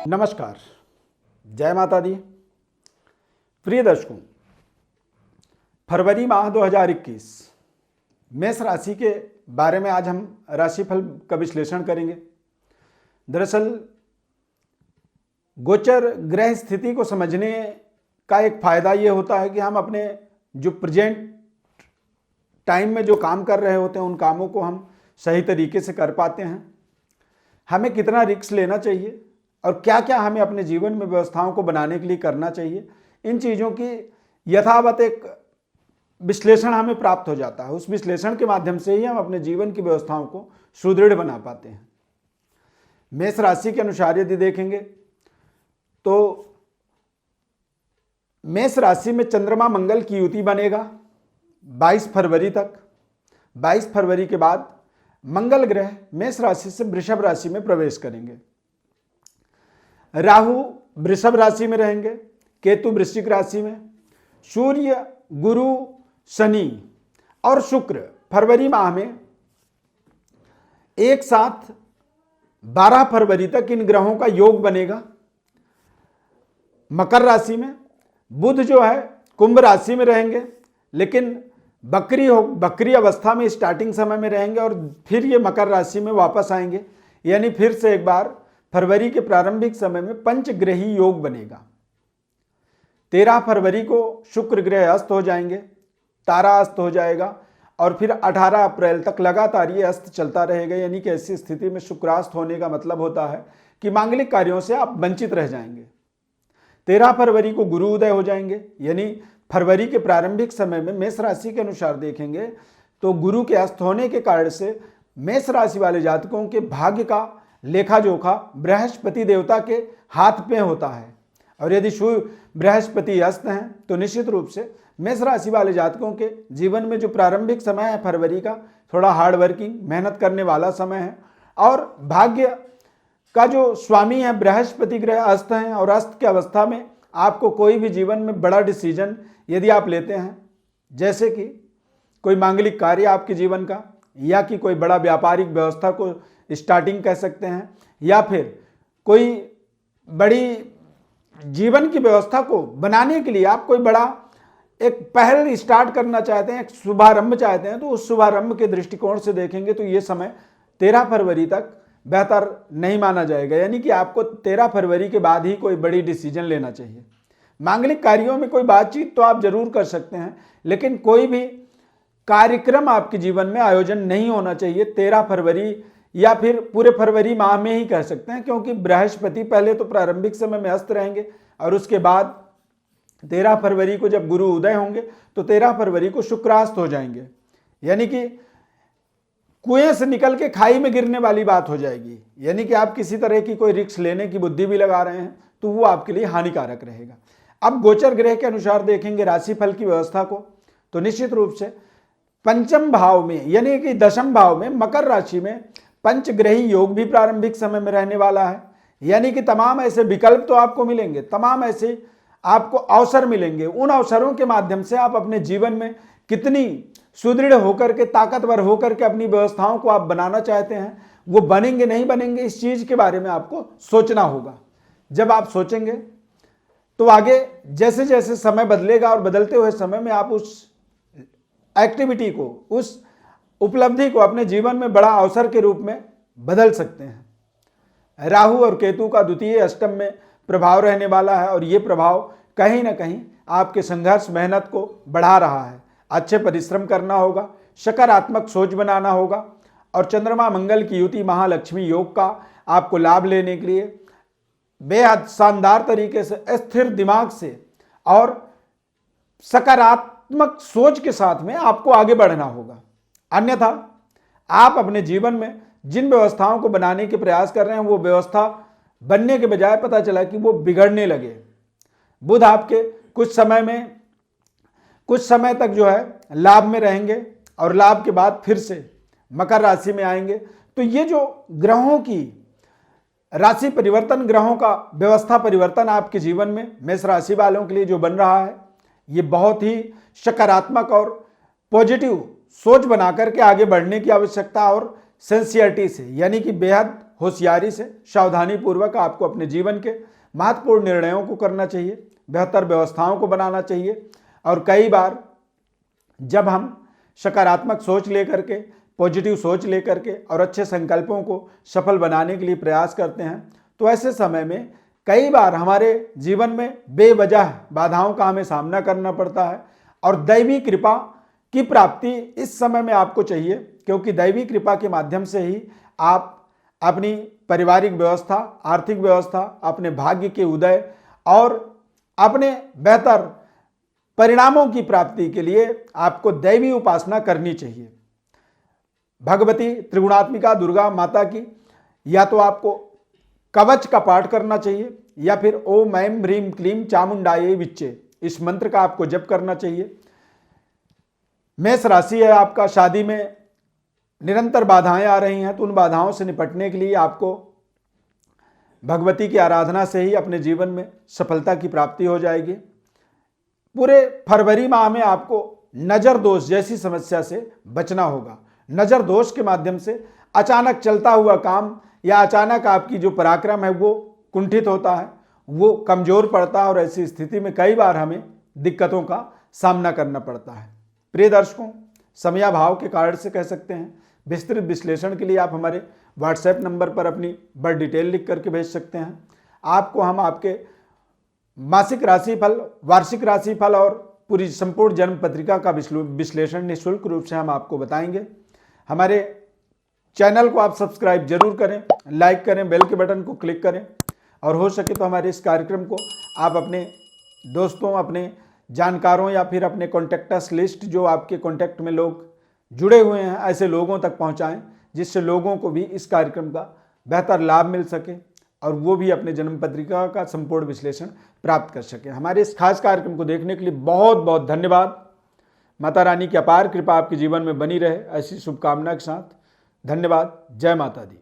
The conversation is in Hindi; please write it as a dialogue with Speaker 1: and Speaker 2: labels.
Speaker 1: नमस्कार, जय माता दी। प्रिय दर्शकों, फरवरी माह 2021 मेष राशि के बारे में आज हम राशिफल का विश्लेषण करेंगे। दरअसल गोचर ग्रह स्थिति को समझने का एक फायदा ये होता है कि हम अपने जो प्रेजेंट टाइम में जो काम कर रहे होते हैं उन कामों को हम सही तरीके से कर पाते हैं। हमें कितना रिस्क लेना चाहिए और क्या क्या हमें अपने जीवन में व्यवस्थाओं को बनाने के लिए करना चाहिए, इन चीज़ों की यथावत एक विश्लेषण हमें प्राप्त हो जाता है। उस विश्लेषण के माध्यम से ही हम अपने जीवन की व्यवस्थाओं को सुदृढ़ बना पाते हैं। मेष राशि के अनुसार यदि देखेंगे तो मेष राशि में चंद्रमा मंगल की युति बनेगा 22 फरवरी तक। 22 फरवरी के बाद मंगल ग्रह मेष राशि से वृषभ राशि में प्रवेश करेंगे। राहु वृषभ राशि में रहेंगे, केतु वृश्चिक राशि में, सूर्य, गुरु, शनि और शुक्र फरवरी माह में एक साथ 12 फरवरी तक इन ग्रहों का योग बनेगा। मकर राशि में बुध जो है कुंभ राशि में रहेंगे, लेकिन बकरी अवस्था में स्टार्टिंग समय में रहेंगे और फिर ये मकर राशि में वापस आएंगे। यानी फिर से एक बार फरवरी के प्रारंभिक समय में पंचग्रही योग बनेगा। 13 फरवरी को शुक्र ग्रह अस्त हो जाएंगे, तारा अस्त हो जाएगा और फिर 18 अप्रैल तक लगातार ये अस्त चलता रहेगा। यानी कि ऐसी स्थिति में शुक्रास्त होने का मतलब होता है कि मांगलिक कार्यों से आप वंचित रह जाएंगे। 13 फरवरी को गुरु उदय हो जाएंगे। यानी फरवरी के प्रारंभिक समय में मेष राशि के अनुसार देखेंगे तो गुरु के अस्त होने के कारण से मेष राशि वाले जातकों के भाग्य का लेखा जोखा बृहस्पति देवता के हाथ पे होता है। और यदि बृहस्पति अस्त हैं तो निश्चित रूप से मेष राशि वाले जातकों के जीवन में जो प्रारंभिक समय है फरवरी का, थोड़ा हार्ड वर्किंग मेहनत करने वाला समय है। और भाग्य का जो स्वामी है बृहस्पति ग्रह अस्त हैं और अस्त की अवस्था में आपको कोई भी जीवन में बड़ा डिसीजन यदि आप लेते हैं, जैसे कि कोई मांगलिक कार्य आपके जीवन का, या कि कोई बड़ा व्यापारिक व्यवस्था को स्टार्टिंग कह सकते हैं, या फिर कोई बड़ी जीवन की व्यवस्था को बनाने के लिए आप कोई बड़ा एक पहल स्टार्ट करना चाहते हैं, एक शुभारंभ चाहते हैं, तो उस शुभारंभ के दृष्टिकोण से देखेंगे तो ये समय 13 फरवरी तक बेहतर नहीं माना जाएगा। यानी कि आपको 13 फरवरी के बाद ही कोई बड़ी डिसीजन लेना चाहिए। मांगलिक कार्यों में कोई बातचीत तो आप जरूर कर सकते हैं, लेकिन कोई भी कार्यक्रम आपके जीवन में आयोजन नहीं होना चाहिए 13 फरवरी या फिर पूरे फरवरी माह में ही कह सकते हैं, क्योंकि बृहस्पति पहले तो प्रारंभिक समय में अस्त रहेंगे और उसके बाद 13 फरवरी को जब गुरु उदय होंगे तो 13 फरवरी को शुक्रास्त हो जाएंगे। यानी कि कुएं से निकल के खाई में गिरने वाली बात हो जाएगी। यानी कि आप किसी तरह की कोई रिस्क लेने की बुद्धि भी लगा रहे हैं तो वो आपके लिए हानिकारक रहेगा। अब गोचर ग्रह के अनुसार देखेंगे राशिफल की व्यवस्था को, तो निश्चित रूप से पंचम भाव में यानी कि दशम भाव में मकर राशि में पंचग्रही योग भी प्रारंभिक समय में रहने वाला है। यानी कि तमाम ऐसे विकल्प तो आपको मिलेंगे, तमाम ऐसे आपको अवसर मिलेंगे। उन अवसरों के माध्यम से आप अपने जीवन में कितनी सुदृढ़ होकर के, ताकतवर होकर के अपनी व्यवस्थाओं को आप बनाना चाहते हैं, वो बनेंगे नहीं बनेंगे, इस चीज के बारे में आपको सोचना होगा। जब आप सोचेंगे तो आगे जैसे जैसे समय बदलेगा और बदलते हुए समय में आप उस एक्टिविटी को, उस उपलब्धि को अपने जीवन में बड़ा अवसर के रूप में बदल सकते हैं। राहु और केतु का द्वितीय अष्टम में प्रभाव रहने वाला है और ये प्रभाव कहीं ना कहीं आपके संघर्ष मेहनत को बढ़ा रहा है। अच्छे परिश्रम करना होगा, सकारात्मक सोच बनाना होगा और चंद्रमा मंगल की युति महालक्ष्मी योग का आपको लाभ लेने के लिए बेहद शानदार तरीके से स्थिर दिमाग से और सकारात्मक सोच के साथ में आपको आगे बढ़ना होगा। अन्यथा आप अपने जीवन में जिन व्यवस्थाओं को बनाने के प्रयास कर रहे हैं वो व्यवस्था बनने के बजाय पता चला कि वो बिगड़ने लगे। बुध आपके कुछ समय तक जो है लाभ में रहेंगे और लाभ के बाद फिर से मकर राशि में आएंगे। तो ये जो ग्रहों की राशि परिवर्तन, ग्रहों का व्यवस्था परिवर्तन आपके जीवन में मेष राशि वालों के लिए जो बन रहा है, ये बहुत ही सकारात्मक और पॉजिटिव सोच बना करके आगे बढ़ने की आवश्यकता और सिंसियरिटी से यानी कि बेहद होशियारी से, सावधानी पूर्वक आपको अपने जीवन के महत्वपूर्ण निर्णयों को करना चाहिए, बेहतर व्यवस्थाओं को बनाना चाहिए। और कई बार जब हम सकारात्मक सोच लेकर के, पॉजिटिव सोच लेकर के और अच्छे संकल्पों को सफल बनाने के लिए प्रयास करते हैं, तो ऐसे समय में कई बार हमारे जीवन में बेवजह बाधाओं का हमें सामना करना पड़ता है। और दैवी कृपा की प्राप्ति इस समय में आपको चाहिए, क्योंकि दैवी कृपा के माध्यम से ही आप अपनी पारिवारिक व्यवस्था, आर्थिक व्यवस्था, अपने भाग्य के उदय और अपने बेहतर परिणामों की प्राप्ति के लिए आपको दैवी उपासना करनी चाहिए। भगवती त्रिगुणात्मिका दुर्गा माता की या तो आपको कवच का पाठ करना चाहिए या फिर ओम ऐं ह्रीं क्लीं चामुंडायै विच्चे, इस मंत्र का आपको जप करना चाहिए। मेष राशि है आपका, शादी में निरंतर बाधाएं आ रही हैं, तो उन बाधाओं से निपटने के लिए आपको भगवती की आराधना से ही अपने जीवन में सफलता की प्राप्ति हो जाएगी। पूरे फरवरी माह में आपको नजर दोष जैसी समस्या से बचना होगा। नजर दोष के माध्यम से अचानक चलता हुआ काम या अचानक आपकी जो पराक्रम है वो कुंठित होता है, वो कमजोर पड़ता है और ऐसी स्थिति में कई बार हमें दिक्कतों का सामना करना पड़ता है। प्रिय दर्शकों, समयाभाव के कारण से कह सकते हैं, विस्तृत विश्लेषण के लिए आप हमारे व्हाट्सएप नंबर पर अपनी बड़ी डिटेल लिख करके भेज सकते हैं। आपको हम आपके मासिक राशिफल, वार्षिक राशिफल और पूरी संपूर्ण जन्म पत्रिका का विश्लेषण निःशुल्क रूप से हम आपको बताएंगे। हमारे चैनल को आप सब्सक्राइब जरूर करें, लाइक करें, बेल के बटन को क्लिक करें और हो सके तो हमारे इस कार्यक्रम को आप अपने दोस्तों, अपने जानकारों या फिर अपने कॉन्टैक्टस लिस्ट, जो आपके कॉन्टैक्ट में लोग जुड़े हुए हैं, ऐसे लोगों तक पहुंचाएं, जिससे लोगों को भी इस कार्यक्रम का बेहतर लाभ मिल सके और वो भी अपने जन्म पत्रिका का संपूर्ण विश्लेषण प्राप्त कर सके। हमारे इस खास कार्यक्रम को देखने के लिए बहुत बहुत धन्यवाद। माता रानी की अपार कृपा आपके जीवन में बनी रहे, ऐसी शुभकामना के साथ धन्यवाद। जय माता दी।